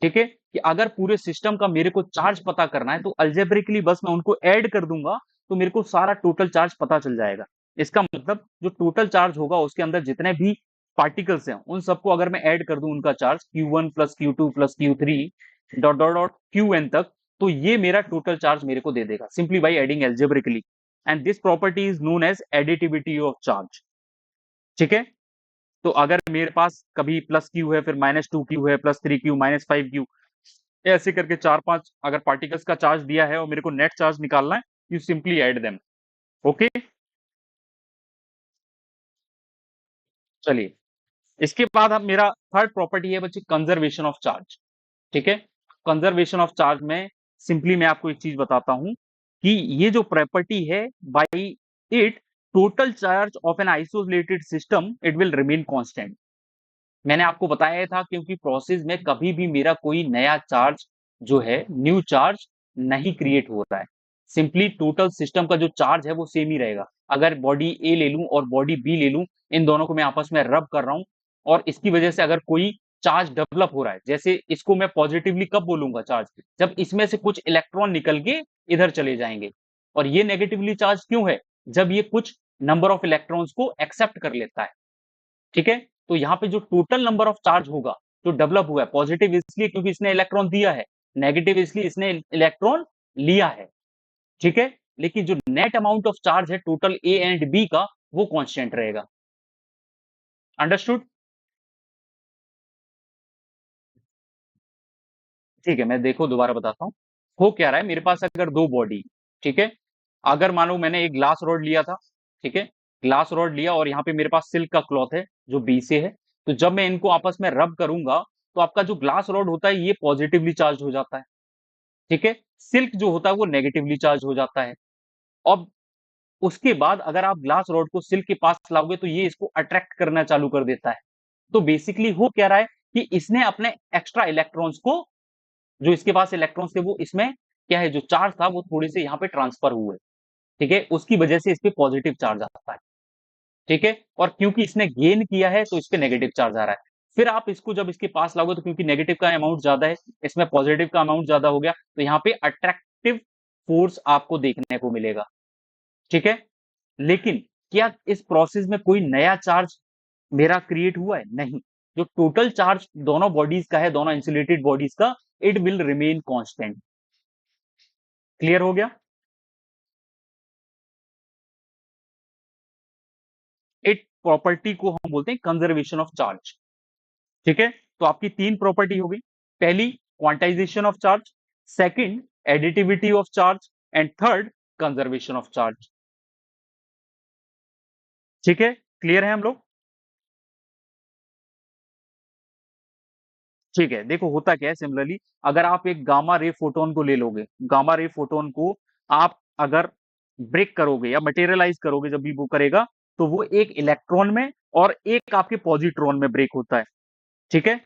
ठीक है, कि अगर पूरे सिस्टम का मेरे को चार्ज पता करना है तो अलजेब्रिकली बस मैं उनको ऐड कर दूंगा तो मेरे को सारा टोटल चार्ज पता चल जाएगा। इसका मतलब जो टोटल चार्ज होगा उसके अंदर जितने भी पार्टिकल्स हैं उन सबको अगर मैं ऐड कर दूं उनका charge Q1 plus Q2 plus Q3 dot dot dot Qn तक, तो ये मेरा टोटल चार्ज मेरे को दे देगा simply by adding algebraically. And this property is known as additivity of charge. ठीक है, तो अगर मेरे पास कभी प्लस क्यू है, फिर -2 क्यू है, +3 क्यू, -5 क्यू, ऐसे करके 4-5 अगर पार्टिकल्स का चार्ज दिया है और मेरे को नेट चार्ज निकालना है, you simply add them. Okay, चलिए इसके बाद अब मेरा थर्ड प्रॉपर्टी है बच्चे कंजर्वेशन ऑफ चार्ज। ठीक है, कंजर्वेशन ऑफ चार्ज में सिंपली मैं आपको एक चीज बताता हूं कि ये जो प्रॉपर्टी है, by it total charge of an isolated system it will remain constant. मैंने आपको बताया था क्योंकि प्रोसेस में कभी भी मेरा कोई नया चार्ज जो है न्यू चार्ज नहीं क्रिएट हो रहा है। सिंपली टोटल सिस्टम का जो चार्ज है वो सेम ही रहेगा। अगर बॉडी ए ले लूं और बॉडी बी ले लूं, इन दोनों को मैं आपस में रब कर रहा हूं और इसकी वजह से अगर कोई चार्ज डेवलप हो रहा है, जैसे इसको मैं पॉजिटिवली कब बोलूंगा चार्ज, जब इसमें से कुछ इलेक्ट्रॉन निकल के इधर चले जाएंगे। और ये नेगेटिवली चार्ज क्यों है, जब ये कुछ नंबर ऑफ इलेक्ट्रॉन्स को एक्सेप्ट कर लेता है। ठीक है, तो यहाँ पे जो टोटल नंबर ऑफ चार्ज होगा जो डेवलप हुआ है, पॉजिटिव इसलिए क्योंकि इसने इलेक्ट्रॉन दिया है, नेगेटिव इसलिए इसने इलेक्ट्रॉन लिया है। ठीक है, लेकिन जो नेट अमाउंट ऑफ चार्ज है टोटल ए एंड बी का वो कांस्टेंट रहेगा। अंडरस्टूड? ठीक है, मैं देखो दोबारा बताता हूँ। हो क्या रहा है, मेरे पास अगर दो बॉडी, ठीक है, अगर मानो मैंने एक ग्लास रॉड लिया था। ठीक है, ग्लास रॉड लिया और यहाँ पे मेरे पास सिल्क का क्लॉथ है जो बी से है। तो जब मैं इनको आपस में रब करूंगा तो आपका जो ग्लास रॉड होता है ये पॉजिटिवली चार्ज हो जाता है। ठीक है, सिल्क जो होता है वो नेगेटिवली चार्ज हो जाता है। अब उसके बाद अगर आप ग्लास रॉड को सिल्क के पास लाओगे तो ये इसको अट्रैक्ट करना चालू कर देता है। तो बेसिकली हो क्या रहा है कि इसने अपने एक्स्ट्रा इलेक्ट्रॉन्स को, जो इसके पास इलेक्ट्रॉन्स थे वो इसमें क्या है, जो चार्ज था वो थोड़े से यहाँ पे ट्रांसफर हुए। ठीक है, उसकी वजह से इस पे पॉजिटिव चार्ज आता है। ठीक है, और क्योंकि इसने गेन किया है तो इस पे नेगेटिव चार्ज आ रहा है। फिर आप इसको जब इसके पास लाओगे तो क्योंकि नेगेटिव का अमाउंट ज्यादा है, इसमें पॉजिटिव का अमाउंट ज्यादा हो गया, तो यहाँ पे अट्रैक्टिव फोर्स आपको देखने को मिलेगा। ठीक है, लेकिन क्या इस प्रोसेस में कोई नया चार्ज मेरा क्रिएट हुआ है? नहीं। जो टोटल चार्ज दोनों बॉडीज का है, दोनों इंसुलेटेड बॉडीज का, it will remain constant. Clear हो गया? इट प्रॉपर्टी को हम बोलते हैं कंजर्वेशन ऑफ चार्ज। ठीक है, तो आपकी तीन प्रॉपर्टी हो गई। पहली quantization of charge, second additivity of charge, and third conservation of charge. ठीक है, क्लियर है हम लोग? ठीक है, देखो होता क्या है सिमिलरली, अगर आप एक गामा रे फोटोन को ले लोगे, गामा रे फोटोन को आप अगर ब्रेक करोगे या मटेरियलाइज करोगे, जब भी वो करेगा तो वो एक इलेक्ट्रॉन में और एक आपके पॉजिट्रॉन में ब्रेक होता है। ठीक है,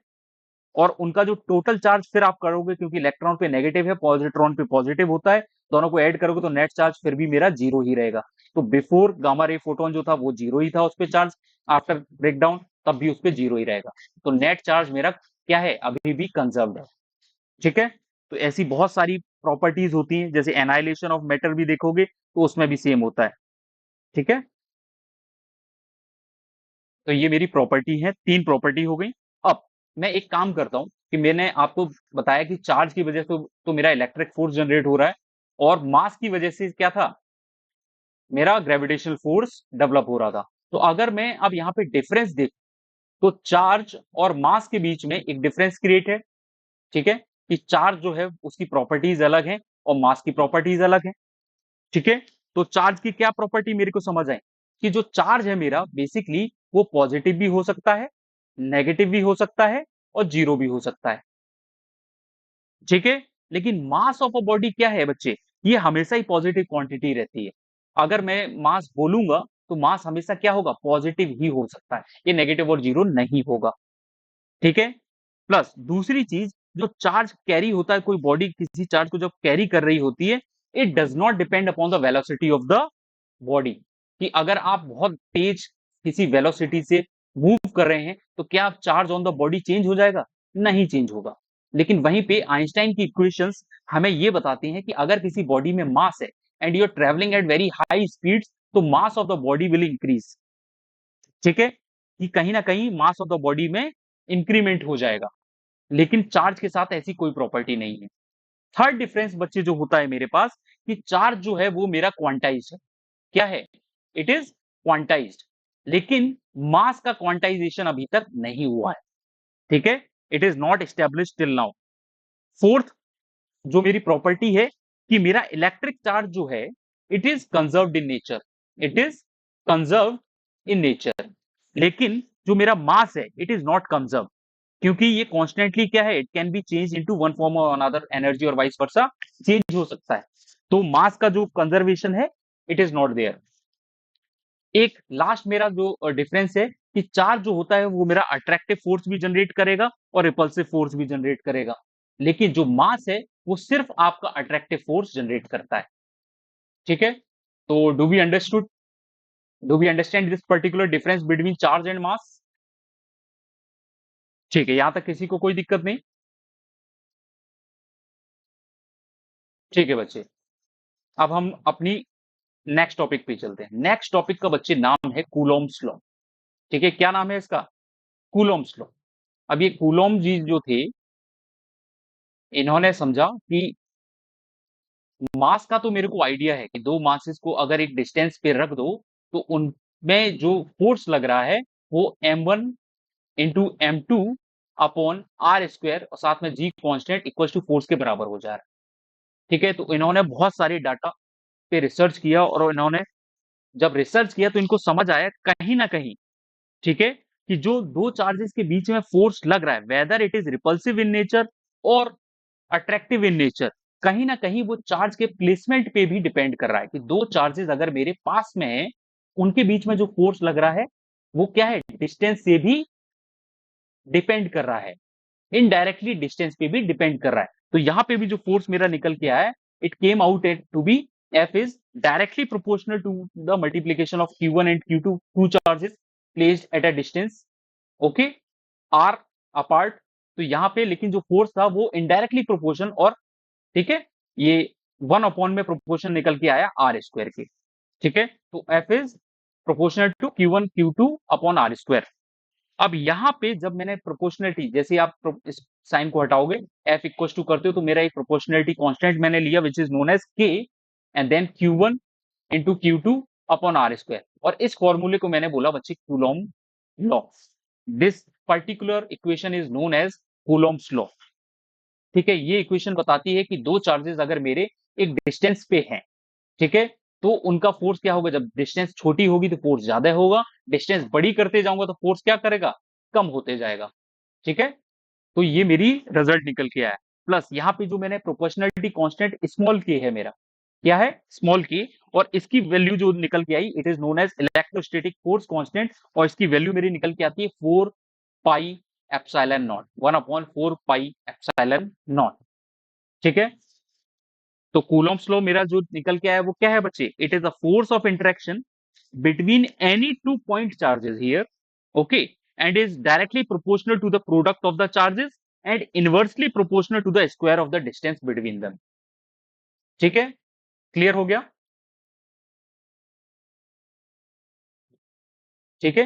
और उनका जो टोटल चार्ज फिर आप करोगे, क्योंकि इलेक्ट्रॉन पे नेगेटिव है, पॉजिट्रॉन पे पॉजिटिव होता है, दोनों को ऐड करोगे तो नेट चार्ज फिर भी मेरा जीरो ही रहेगा। तो बिफोर गामा रे फोटोन जो था वो 0 ही था उस पे चार्ज, आफ्टर ब्रेकडाउन तब भी उस पे 0 ही रहेगा। तो नेट चार्ज मेरा क्या है, अभी भी कंजर्व्ड है। ठीक है, तो ऐसी बहुत सारी प्रॉपर्टीज होती हैं, जैसे एनाइलेशन ऑफ मैटर भी देखोगे तो उसमें भी सेम होता है। ठीक है, तो ये मेरी प्रॉपर्टी है, 3 प्रॉपर्टी हो गई। अब मैं एक काम करता हूं कि मैंने आपको बताया कि चार्ज की वजह से तो मेरा इलेक्ट्रिक फोर्स जनरेट हो रहा है, और मास की वजह से क्या था, मेरा ग्रेविटेशनल फोर्स डेवलप हो रहा था। तो अगर मैं अब यहाँ पे डिफरेंस देख, तो चार्ज और मास के बीच में एक डिफरेंस क्रिएट है। ठीक है, कि चार्ज जो है उसकी प्रॉपर्टीज अलग हैं और मास की प्रॉपर्टीज अलग हैं। ठीक है, तो चार्ज की क्या प्रॉपर्टी मेरे को समझ आई, कि जो चार्ज है मेरा बेसिकली वो पॉजिटिव भी हो सकता है, नेगेटिव भी हो सकता है और जीरो भी हो सकता है। ठीक है, लेकिन मास ऑफ अ बॉडी क्या है बच्चे, ये हमेशा ही पॉजिटिव क्वांटिटी रहती है। अगर मैं मास बोलूंगा तो मास हमेशा क्या होगा, पॉजिटिव ही हो सकता है, ये नेगेटिव और जीरो नहीं होगा। ठीक है, प्लस दूसरी चीज, जो चार्ज कैरी होता है, कोई बॉडी किसी चार्ज को जब कैरी कर रही होती है, it does not depend upon the velocity of the body, कि अगर आप बहुत तेज किसी वेलोसिटी से मूव कर रहे हैं तो क्या charge on the body change हो जाएगा, नहीं चेंज होगा। लेकिन वहीं पे आइंस्टाइन की इक्वेशंस हमें ये बताती हैं कि अगर किसी बॉडी में मास है and you are travelling at very high speeds, तो mass of the body will increase. ठीक है, कि कहीं ना कहीं मास ऑफ द बॉडी में इंक्रीमेंट हो जाएगा, लेकिन चार्ज के साथ ऐसी कोई प्रॉपर्टी नहीं है। थर्ड डिफरेंस बच्चे जो होता है मेरे पास, कि चार्ज जो है वो मेरा क्वांटाइज है। क्या है, इट इज क्वांटाइज्ड, लेकिन मास का क्वांटाइजेशन अभी तक नहीं हुआ है। ठीक है, it is not established till now. Fourth जो मेरी प्रॉपर्टी है, कि मेरा इलेक्ट्रिक चार्ज जो है it is conserved in nature, it is conserved in nature, लेकिन जो मेरा मास है इट इज नॉट कंजर्व, क्योंकि ये कॉन्स्टेंटली क्या है, it can B change into one form और अनदर एनर्जी, और वाइस वर्सा चेंज हो सकता है। तो मास का जो कंजर्वेशन है इट इज नॉट देयर। एक लास्ट मेरा जो डिफरेंस है, कि चार्ज जो होता है वो मेरा अट्रैक्टिव फोर्स भी जनरेट करेगा और रिपल्सिव फोर्स भी जनरेट करेगा, लेकिन जो मास है वो सिर्फ आपका अट्रैक्टिव फोर्स जनरेट करता है। ठीक है, तो do we understand this particular difference between charge and mass. ठीक है, यहां तक किसी को कोई दिक्कत नहीं। ठीक है बच्चे, अब हम अपनी नेक्स्ट टॉपिक पे चलते हैं। नेक्स्ट टॉपिक का बच्चे नाम है कूलोम्स लॉ। ठीक है, क्या नाम है इसका, कूलोम्स लॉ। अब ये कूलोम जी जो थे, इन्होंने समझा कि मास का तो मेरे को आइडिया है कि दो मासेस को अगर एक डिस्टेंस पे रख दो तो उनमें जो फोर्स लग रहा है वो m1 into m2 upon R square और साथ में जी कांस्टेंट इक्वल टू फोर्स के बराबर हो जा रहा है। ठीक है, तो इन्होंने बहुत सारे डाटा पे रिसर्च किया, और इन्होंने जब रिसर्च किया तो इनको समझ आया कहीं ना कहीं, ठीक है, कि जो दो चार्जेस के बीच में फोर्स लग रहा है, weather it is repulsive in nature और अट्रैक्टिव इन नेचर, कहीं ना कहीं वो चार्ज के प्लेसमेंट पे भी डिपेंड कर रहा है, कि दो चार्जेस अगर मेरे पास में है, उनके बीच में जो फोर्स लग रहा है वो क्या है, डिस्टेंस से भी डिपेंड कर रहा है, इनडायरेक्टली डिस्टेंस पे भी डिपेंड कर रहा है। तो यहां पे भी जो फोर्स मेरा निकल के आया है, it came out at to be F is directly proportional to the multiplication of Q1 and Q2, two charges placed at a distance, okay, R apart। तो यहाँ पे लेकिन जो फोर्स था वो इनडायरेक्टली प्रोपोर्शन, और ठीक है, ये 1 अपॉन में प्रोपोर्शन निकल के आया आर स्क्वायर के। ठीक है, तो F is proportional to Q1 Q2 upon R square. अब यहाँ पे जब मैंने प्रोपोर्शनलिटी, जैसे आप इस साइन को हटाओगे, F इक्वल टू करते हो, तो मेरा एक प्रोपोर्शनलिटी कांस्टेंट मैंने लिया which is known as K, and then Q1 into Q2 upon R square, और इस फॉर्मूले को मैंने बोला बच्चे Coulomb law. This particular equation is known as Coulomb's law. ठीक है, ये इक्वेशन बताती है कि दो चार्जेस अगर मेरे एक डिस्टेंस पे हैं, ठीक है, तो उनका फोर्स क्या होगा, जब डिस्टेंस छोटी होगी तो फोर्स ज्यादा होगा, डिस्टेंस बड़ी करते जाऊंगा तो फोर्स क्या करेगा, कम होते जाएगा। ठीक है, तो ये मेरी रिजल्ट निकल के आया। प्लस यहाँ पे जो मैंने प्रोपोर्शनलिटी कांस्टेंट स्मॉल के है मेरा, क्या है, स्मॉल के, और इसकी वैल्यू जो निकल के आई it is known as electrostatic force constant, और इसकी वैल्यू मेरी निकल के आती है 4 pi epsilon naught, 1/4 pi epsilon naught. ठीक है, तो कूलॉम्स लॉ मेरा जो निकल के आया वो क्या है बच्चे? It is a force of interaction between any two point charges here, okay, and is directly proportional to the product of the charges and inversely proportional to the square of the distance between them. ठीक है, clear हो गया? ठीक है,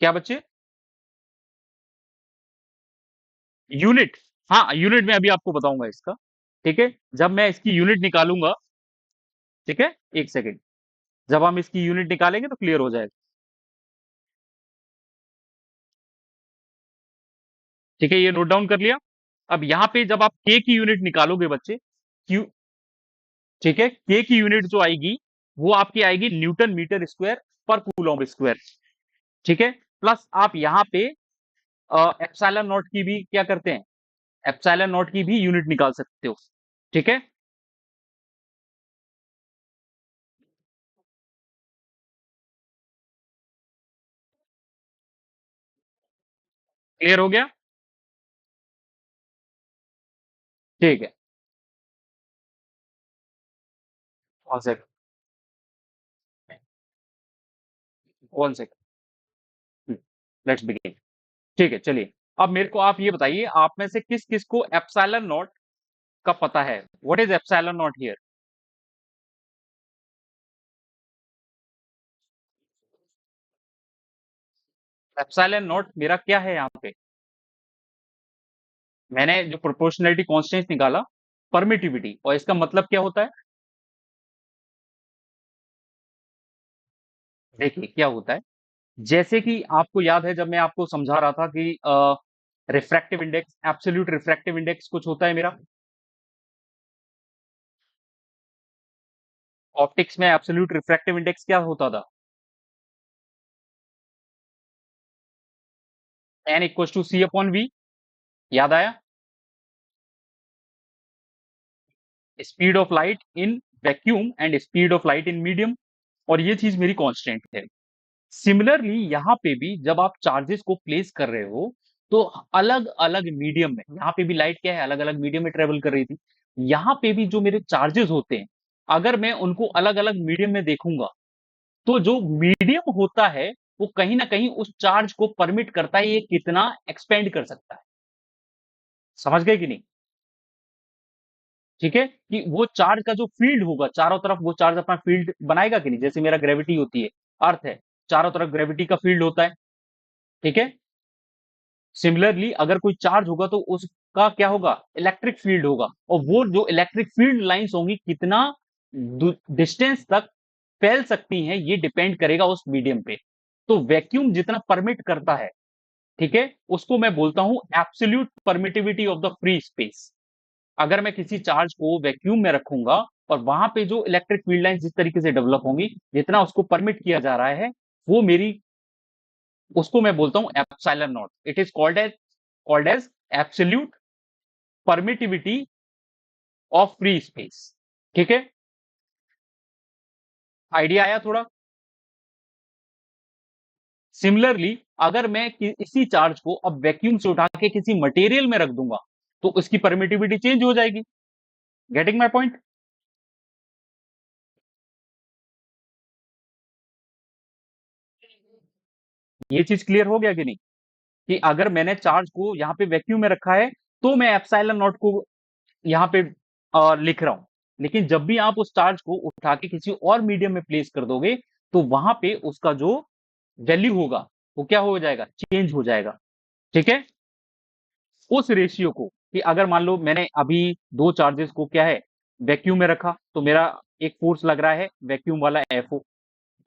क्या बच्चे? Unit, हाँ unit में अभी आपको बताऊंगा इसका। ठीक है, जब मैं इसकी यूनिट निकालूंगा, ठीक है, एक सेकेंड, जब हम इसकी यूनिट निकालेंगे तो क्लियर हो जाएगा। ठीक है, ये नोट डाउन कर लिया। अब यहाँ पे जब आप के की यूनिट निकालोगे बच्चे, क्यू, ठीक है, के की यूनिट जो आएगी वो आपकी आएगी न्यूटन मीटर स्क्वायर पर कूलॉम्ब स्क्वायर। ठीक है, प्लस आप यहाँ पे एप्सिलॉन नॉट की भी क्या करते हैं, एप्सिलॉन नॉट की भी यूनिट निकाल सकते हो। ठीक है, क्लियर हो गया? ठीक है, one second, one second, let's begin. ठीक है, चलिए, अब मेरे को आप ये बताइए, आप में से किस किस को एप्सिलॉन नॉट का पता है? What is epsilon not here? Epsilon not मेरा क्या है यहाँ पे? मैंने जो प्रोपोर्शनैलिटी कांस्टेंट निकाला, परमिटिविटी, और इसका मतलब क्या होता है? देखिए क्या होता है, जैसे कि आपको याद है जब मैं आपको समझा रहा था कि refractive index, absolute refractive index कुछ होता है मेरा, ऑप्टिक्स में एब्सोल्यूट रिफ्रैक्टिव इंडेक्स क्या होता था? N equal to C upon V, याद आया? Speed of light in vacuum and speed of light in medium, और ये चीज मेरी कांस्टेंट है। सिमिलरली यहाँ पे भी जब आप चार्जेस को प्लेस कर रहे हो तो अलग अलग मीडियम में, यहाँ पे भी लाइट क्या है, अलग अलग मीडियम में ट्रेवल कर रही थी, यहाँ पे भी जो मेरे चार्जेस होते हैं, अगर मैं उनको अलग अलग मीडियम में देखूंगा तो जो मीडियम होता है वो कहीं ना कहीं उस चार्ज को परमिट करता है ये कितना एक्सपेंड कर सकता है। समझ गए कि नहीं? ठीक है, कि वो चार्ज का जो फील्ड होगा चारों तरफ, वो चार्ज अपना फील्ड बनाएगा कि नहीं, जैसे मेरा ग्रेविटी होती है, अर्थ है, चारों तरफ ग्रेविटी का फील्ड होता है। ठीक है, सिमिलरली अगर कोई चार्ज होगा तो उसका क्या होगा, इलेक्ट्रिक फील्ड होगा, और वो जो इलेक्ट्रिक फील्ड लाइंस होंगी कितना डिस्टेंस तक फैल सकती हैं ये डिपेंड करेगा उस मीडियम पे। तो वैक्यूम जितना परमिट करता है, ठीक है, उसको मैं बोलता हूं absolute permittivity of the free space. अगर मैं किसी चार्ज को वैक्यूम में रखूंगा और वहां पे जो इलेक्ट्रिक फील्ड लाइन जिस तरीके से डेवलप होंगी, जितना उसको परमिट किया जा रहा है, वो मेरी, उसको मैं बोलता हूं epsilon naught. It is called as absolute permittivity of free space. ठीक है, आइडिया आया थोड़ा? सिमिलरली अगर मैं इसी चार्ज को अब वैक्यूम से उठा के किसी मटेरियल में रख दूंगा तो उसकी परमिटिविटी चेंज हो जाएगी। Getting my point? ये चीज क्लियर हो गया कि नहीं, कि अगर मैंने चार्ज को यहाँ पे वैक्यूम में रखा है तो मैं एप्सिलॉन नॉट को यहाँ पे लिख रहा हूं, लेकिन जब भी आप उस चार्ज को उठा के किसी और मीडियम में प्लेस कर दोगे तो वहां पे उसका जो वैल्यू होगा वो क्या हो जाएगा, चेंज हो जाएगा। ठीक है, उस रेशियो को, कि अगर मान लो मैंने अभी दो चार्जेस को क्या है वैक्यूम में रखा तो मेरा एक फोर्स लग रहा है वैक्यूम वाला एफओ।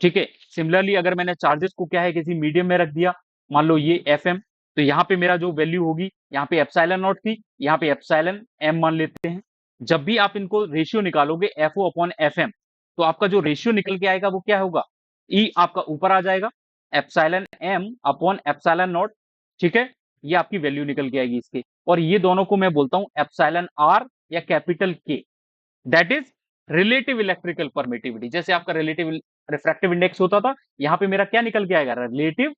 ठीक है, सिमिलरली अगर मैंने चार्जेस को क्या है किसी मीडियम में रख दिया, मान लो ये एफ एम, तो यहाँ पे मेरा जो वैल्यू होगी, यहाँ पे एप्सिलॉन नॉट थी, यहाँ पे एप्सिलॉन एम मान लेते हैं। जब भी आप इनको रेशियो निकालोगे F O upon F M, तो आपका जो रेशियो निकल के आएगा वो क्या होगा, ई आपका ऊपर आ जाएगा, epsilon M upon epsilon naught. ठीक है, ये आपकी वैल्यू निकल के आएगी इसके, और ये दोनों को मैं बोलता हूं एप्सिलॉन आर या कैपिटल के, that is relative electrical permittivity. जैसे आपका रिलेटिव रिफ्रैक्टिव इंडेक्स होता था, यहां पे मेरा क्या निकल के आएगा, रिलेटिव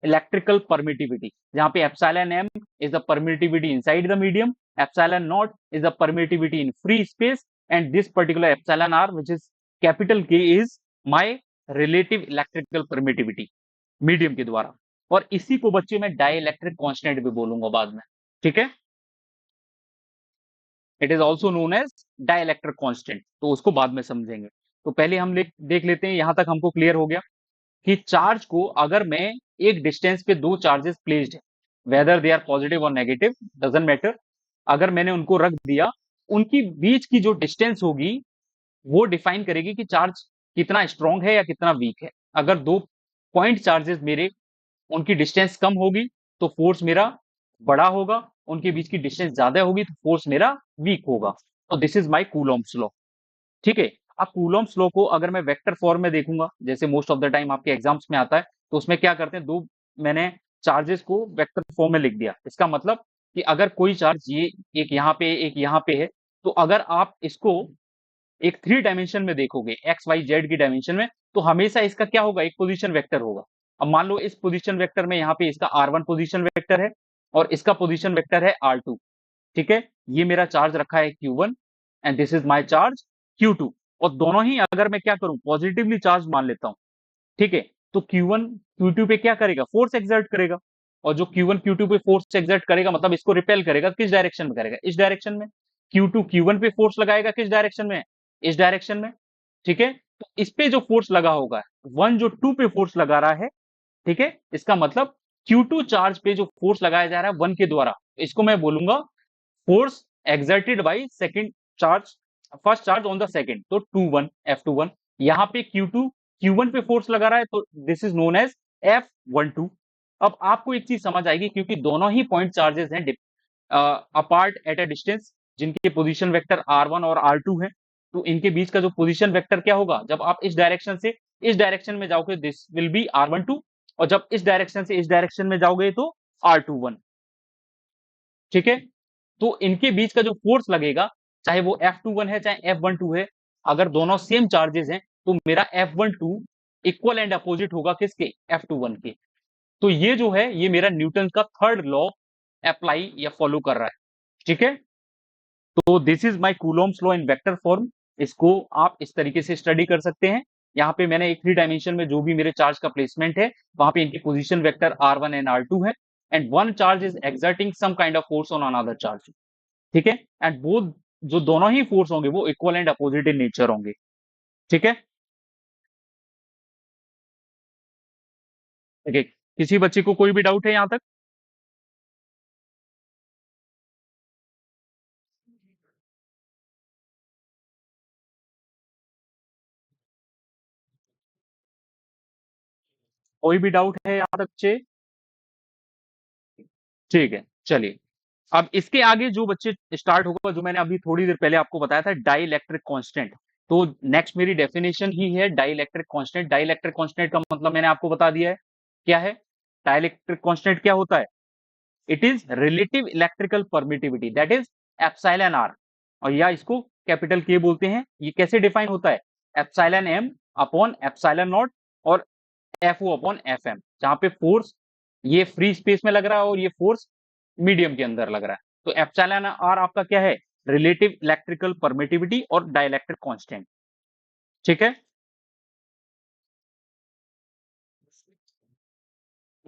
इलेक्ट्रिकल परमिटिविटी, जहां पे epsilon M is the permittivity inside the medium epsilon naught is the permittivity in free space, and this particular epsilon r, which is capital K, is my relative electrical permittivity medium के द्वारा। और इसी को बच्चे मैं dielectric constant भी बोलूंगा बाद में, ठीक है। It is also known as dielectric constant, तो उसको बाद में समझेंगे। तो पहले हम देख लेते हैं, यहां तक हमको क्लियर हो गया कि चार्ज को अगर मैं एक डिस्टेंस पे दो चार्जेस प्लेस्ड है, वेदर दे आर पॉजिटिव और नेगेटिव डजंट मैटर, अगर मैंने उनको रख दिया, उनकी बीच की जो डिस्टेंस होगी वो डिफाइन करेगी कि चार्ज कितना स्ट्रांग है या कितना वीक है। अगर दो पॉइंट चार्जेस मेरे, उनकी डिस्टेंस कम होगी तो फोर्स मेरा बड़ा होगा, उनके बीच की डिस्टेंस ज्यादा होगी तो फोर्स मेरा वीक होगा। तो this is my Coulomb's law, ठीक है। अब कूलॉम्स लॉ को अगर मैं वेक्टर फॉर्म में देखूंगा, जैसे मोस्ट ऑफ द टाइम आपके एग्जाम्स में आता है, तो उसमें क्या करते हैं, दो मैंने चार्जेस को वेक्टर फॉर्म में लिख दिया। इसका मतलब कि अगर कोई चार्ज ये एक यहाँ पे एक यहाँ पे है, तो अगर आप इसको एक थ्री डायमेंशन में देखोगे, एक्स वाई जेड की डायमेंशन में, तो हमेशा इसका क्या होगा, एक पोजीशन वेक्टर होगा। अब मान लो इस पोजीशन वेक्टर में यहाँ पे इसका r1 पोजीशन वेक्टर है और इसका पोजीशन वेक्टर है r2, ठीक है। ये मेरा चार्ज रखा है q1 and this is my charge q2, और दोनों ही अगर मैं क्या करूं, पॉजिटिवली चार्ज मान लेता हूं, ठीक है। तो Q1 Q2 पे क्या करेगा, फोर्स एक्सर्ट करेगा, और जो Q1 Q2 पे फोर्स एक्सर्ट करेगा मतलब इसको रिपेल करेगा, किस डायरेक्शन में करेगा, इस डायरेक्शन में। Q2 Q1 पे फोर्स लगाएगा, किस डायरेक्शन में, इस डायरेक्शन में, ठीक है। तो इस पे जो फोर्स लगा होगा, वन जो टू पे फोर्स लगा रहा है, ठीक है, इसका मतलब Q2 चार्ज पे जो फोर्स लगाया जा रहा है वन के द्वारा, इसको मैं बोलूंगा force exerted by second charge, first charge on the second, तो 2-1 F21। यहाँ पे Q2 Q1 पे फोर्स लगा रहा है, तो this is known as F12। अब आपको एक चीज समझ आएगी, क्योंकि दोनों ही पॉइंट चार्जेस हैं अपार्ट एट अ डिस्टेंस, जिनके पोजीशन वेक्टर r1 और r2 है, तो इनके बीच का जो पोजीशन वेक्टर क्या होगा, जब आप इस डायरेक्शन से इस डायरेक्शन में जाओगे दिस विल बी r12, और जब इस डायरेक्शन से इस डायरेक्शन में जाओगे तो r21, ठीक है। तो इनके बीच का जो फोर्स लगेगा, चाहे वो F21 है चाहे F12 है, अगर दोनों सेम चार्जेस हैं तो मेरा F12 इक्वल एंड अपोजिट होगा किसके, F21 के। तो ये जो है, ये मेरा न्यूटन का थर्ड लॉ अप्लाई या फॉलो कर रहा है, ठीक है। तो this is my Coulomb's law in vector form, इसको आप इस तरीके से स्टडी कर सकते हैं। यहाँ पे मैंने एक थ्री डायमेंशन में जो भी मेरे चार्ज का प्लेसमेंट है, वहां पे इनकी position vector r1 and r2 है, and one charge is exerting some kind of force on another charge, ठीक है। एंड बोथ जो दोनों ही फोर्स होंगे वो equal and opposite in nature होंगे, ठीक है। ठीक है, किसी बच्चे को कोई भी डाउट है यहां तक? कोई भी डाउट है यहां तक बच्चे? ठीक है, चलिए। अब इसके आगे जो बच्चे स्टार्ट होगा, जो मैंने अभी थोड़ी देर पहले आपको बताया था, डाई इलेक्ट्रिक कॉन्स्टेंट। तो नेक्स्ट मेरी डेफिनेशन ही है dielectric constant. Dielectric constant का मतलब मैंने आपको बता दिया है क्या है। डाई इलेक्ट्रिक कॉन्स्टेंट क्या होता है, it is relative electrical permittivity, that is epsilon R, और या इसको कैपिटल के बोलते हैं। ये कैसे डिफाइन होता है, epsilon M upon epsilon naught और F O upon F M, जहां पे फोर्स ये फ्री स्पेस में लग रहा है और ये फोर्स मीडियम के अंदर लग रहा है। तो एप्सिलॉन आर आपका क्या है, रिलेटिव इलेक्ट्रिकल परमिटिविटी और डाइलेक्ट्रिक कांस्टेंट, ठीक है।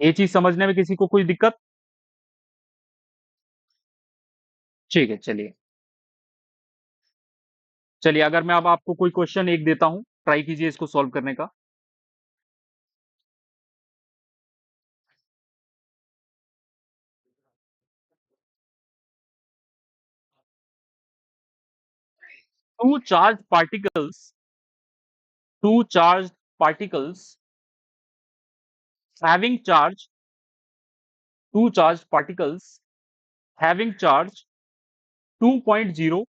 ये चीज समझने में किसी को कोई दिक्कत? ठीक है, चलिए। चलिए, अगर मैं अब आपको कोई क्वेश्चन एक देता हूं, ट्राई कीजिए इसको सॉल्व करने का। Two charge particles, two charged particles having charge, two charged particles having charge 2.0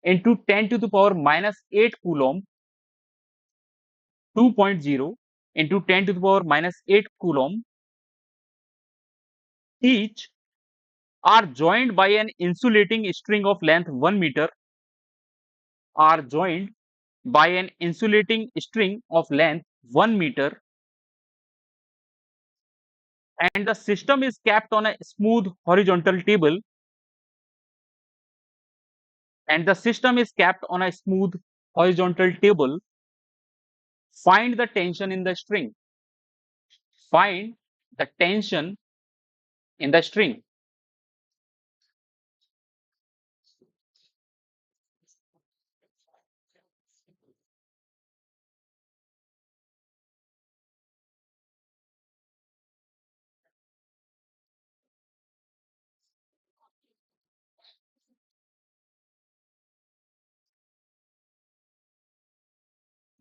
into 10 to the power minus 8 coulomb, 2.0 into 10 to the power minus 8 coulomb each are joined by an insulating string of length 1 meter, are joined by an insulating string of length 1 meter, and the system is kept on a smooth horizontal table and the system is kept on a smooth horizontal table, find the tension in the string. Find the tension in the string.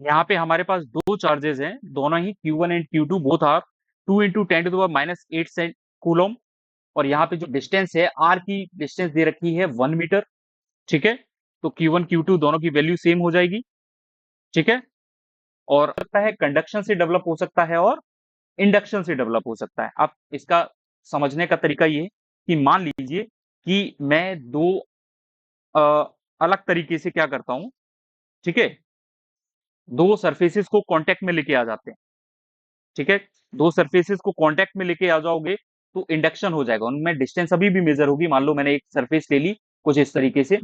यहाँ पे हमारे पास दो charges हैं, दोनों ही Q1 and Q2 both are 2 into 10⁻⁻8 cent coulomb. और यहाँ पे जो डिस्टेंस है, आर की डिस्टेंस दे रखी है 1 मीटर। ठीक है, तो Q1 Q2 दोनों की वैल्यू सेम हो जाएगी। ठीक है, और सकता है कंडक्शन से डेवलप हो सकता है और इंडक्शन से डेवलप हो सकता है। अब इसका समझने का तरीका ये है कि मान लीजिए कि मैं दो अलग तरीके से क्या करता हूं। ठीक है, दो सरफेसेस को कांटेक्ट में लेके आ जाते हैं। ठीक है, दो सरफेसेस को कांटेक्ट में लेके आ जाओगे तो इंडक्शन हो जाएगा, उनमें डिस्टेंस अभी भी मेजर होगी। मान लो मैंने एक सरफेस ले ली कुछ इस तरीके से,